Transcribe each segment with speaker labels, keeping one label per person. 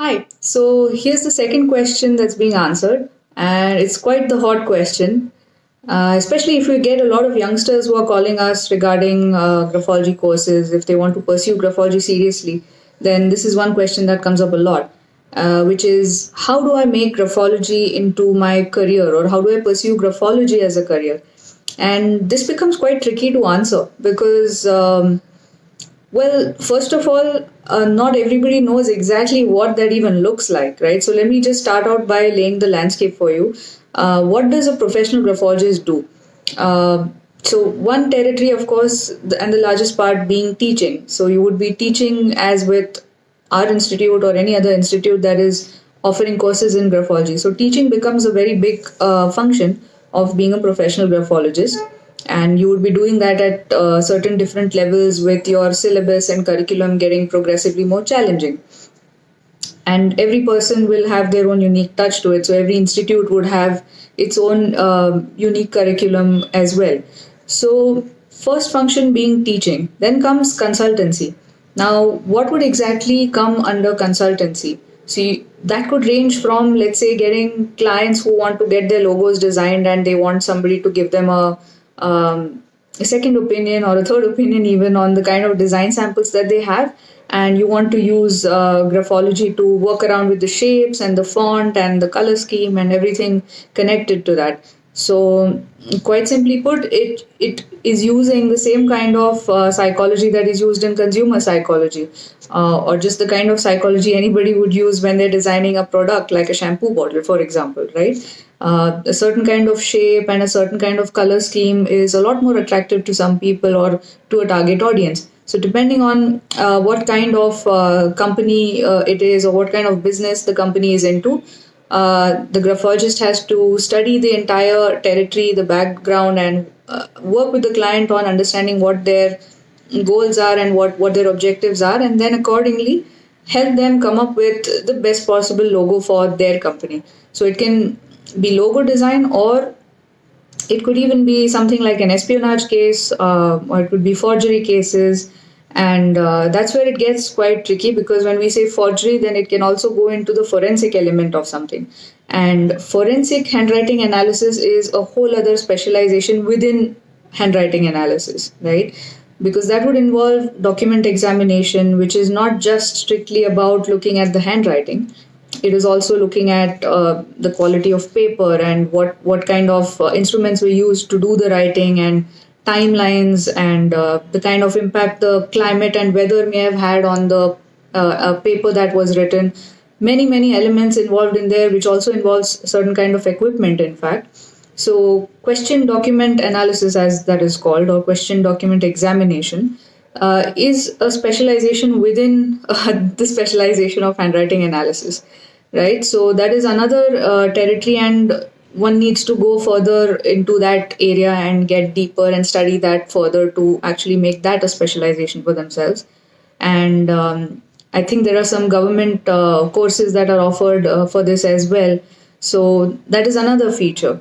Speaker 1: Hi. So here's the second question that's being answered, and it's quite the hot question, especially if we get a lot of youngsters who are calling us regarding graphology courses. If they want to pursue graphology seriously, then this is one question that comes up a lot, which is how do I make graphology into my career, or how do I pursue graphology as a career? And this becomes quite tricky to answer because well, first of all, not everybody knows exactly what that even looks like, right? So let me just start out by laying the landscape for you. What does a professional graphologist do? So one territory, of course, and the largest part being teaching. So you would be teaching as with our institute or any other institute that is offering courses in graphology. So teaching becomes a very big function of being a professional graphologist, and you would be doing that at certain different levels with your syllabus and curriculum getting progressively more challenging, and every person will have their own unique touch to it. So every institute would have its own unique curriculum as well. So first function being teaching, then comes consultancy. Now what would exactly come under consultancy? See, that could range from, let's say, getting clients who want to get their logos designed and they want somebody to give them a second opinion or a third opinion even on the kind of design samples that they have, and you want to use graphology to work around with the shapes and the font and the color scheme and everything connected to that. So quite simply put, it is using the same kind of psychology that is used in consumer psychology, or just the kind of psychology anybody would use when they're designing a product like a shampoo bottle, for example, right? A certain kind of shape and a certain kind of color scheme is a lot more attractive to some people or to a target audience. So depending on what kind of company it is, or what kind of business the company is into, the graphologist has to study the entire territory, the background, and work with the client on understanding what their goals are and what their objectives are, and then accordingly help them come up with the best possible logo for their company. So it can be logo design, or it could even be something like an espionage case, or it could be forgery cases. And that's where it gets quite tricky, because when we say forgery, then it can also go into the forensic element of something. And forensic handwriting analysis is a whole other specialization within handwriting analysis, right? Because that would involve document examination, which is not just strictly about looking at the handwriting. It is also looking at the quality of paper and what kind of instruments were used to do the writing, and timelines, and the kind of impact the climate and weather may have had on the paper that was written. Many elements involved in there, which also involves certain kind of equipment, in fact. So question document analysis, as that is called, or question document examination, is a specialization within the specialization of handwriting analysis, right? So that is another territory, and one needs to go further into that area and get deeper and study that further to actually make that a specialization for themselves. And I think there are some government courses that are offered for this as well. So that is another feature.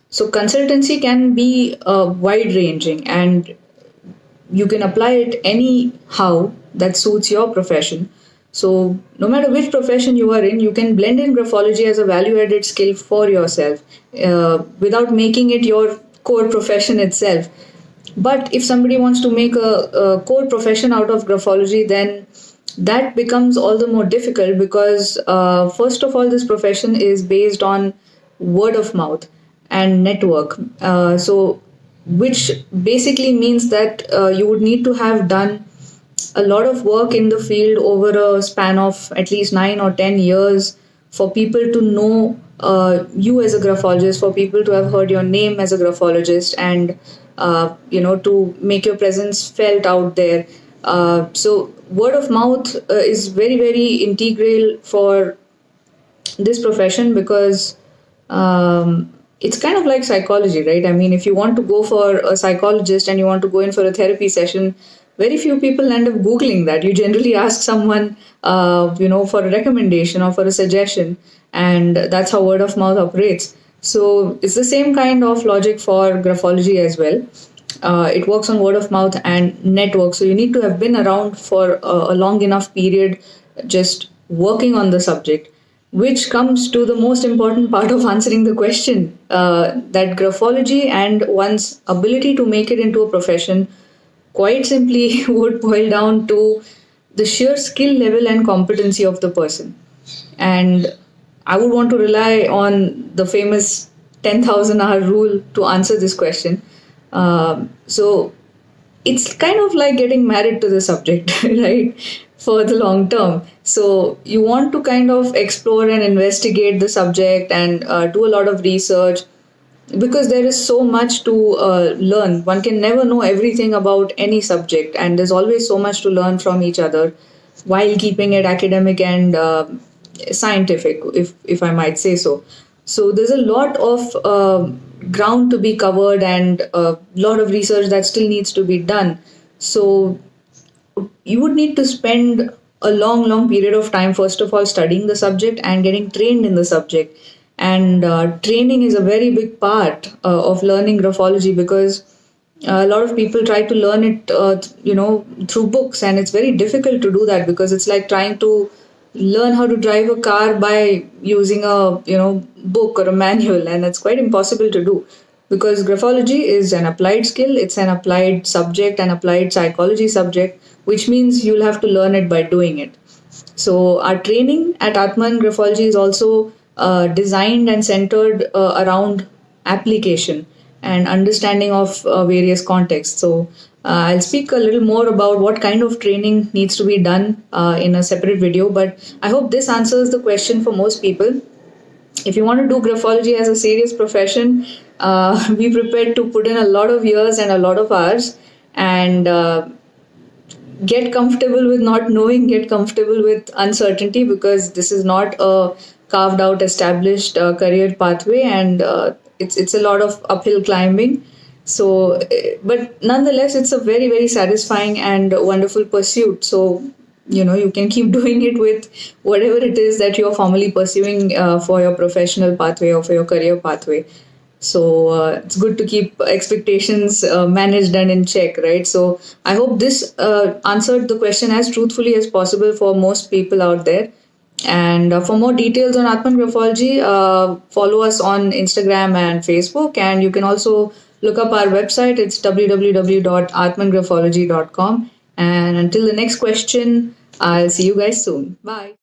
Speaker 1: So consultancy can be wide ranging, and you can apply it anyhow that suits your profession. So no matter which profession you are in, you can blend in graphology as a value added skill for yourself without making it your core profession itself. But if somebody wants to make a core profession out of graphology, then that becomes all the more difficult, because first of all, this profession is based on word of mouth and network. So which basically means that you would need to have done a lot of work in the field over a span of at least 9 or 10 years for people to know you as a graphologist, for people to have heard your name as a graphologist, and to make your presence felt out there. So word of mouth is very integral for this profession, because it's kind of like psychology, right? I mean, if you want to go for a psychologist and you want to go in for a therapy session, very few people end up Googling that. You generally ask someone, for a recommendation or for a suggestion, and that's how word of mouth operates. So it's the same kind of logic for graphology as well. It works on word of mouth and network. So you need to have been around for a long enough period, just working on the subject, which comes to the most important part of answering the question, that graphology and one's ability to make it into a profession quite simply would boil down to the sheer skill level and competency of the person. And I would want to rely on the famous 10,000 hour rule to answer this question. So it's kind of like getting married to the subject, right? For the long term. So you want to kind of explore and investigate the subject and do a lot of research, because there is so much to learn. One can never know everything about any subject, and there's always so much to learn from each other while keeping it academic and scientific, if I might say so. So there's a lot of ground to be covered and a lot of research that still needs to be done. So you would need to spend a long period of time, first of all, studying the subject and getting trained in the subject. And training is a very big part of learning graphology, because a lot of people try to learn it, through books, and it's very difficult to do that, because it's like trying to learn how to drive a car by using a book or a manual, and it's quite impossible to do, because graphology is an applied skill. It's an applied subject, an applied psychology subject, which means you'll have to learn it by doing it. So our training at AatmanGraphology is also designed and centered around application and understanding of various contexts. So I'll speak a little more about what kind of training needs to be done in a separate video, but I hope this answers the question for most people. If you want to do graphology as a serious profession, be prepared to put in a lot of years and a lot of hours, and get comfortable with not knowing, get comfortable with uncertainty, because this is not a carved out established career pathway, and it's a lot of uphill climbing. So but nonetheless, it's a very satisfying and wonderful pursuit. So you can keep doing it with whatever it is that you're formally pursuing for your professional pathway or for your career pathway. So it's good to keep expectations managed and in check, right? So I hope this answered the question as truthfully as possible for most people out there. And for more details on AatmanGraphology, follow us on Instagram and Facebook. And you can also look up our website. It's www.atmangraphology.com. And until the next question, I'll see you guys soon. Bye.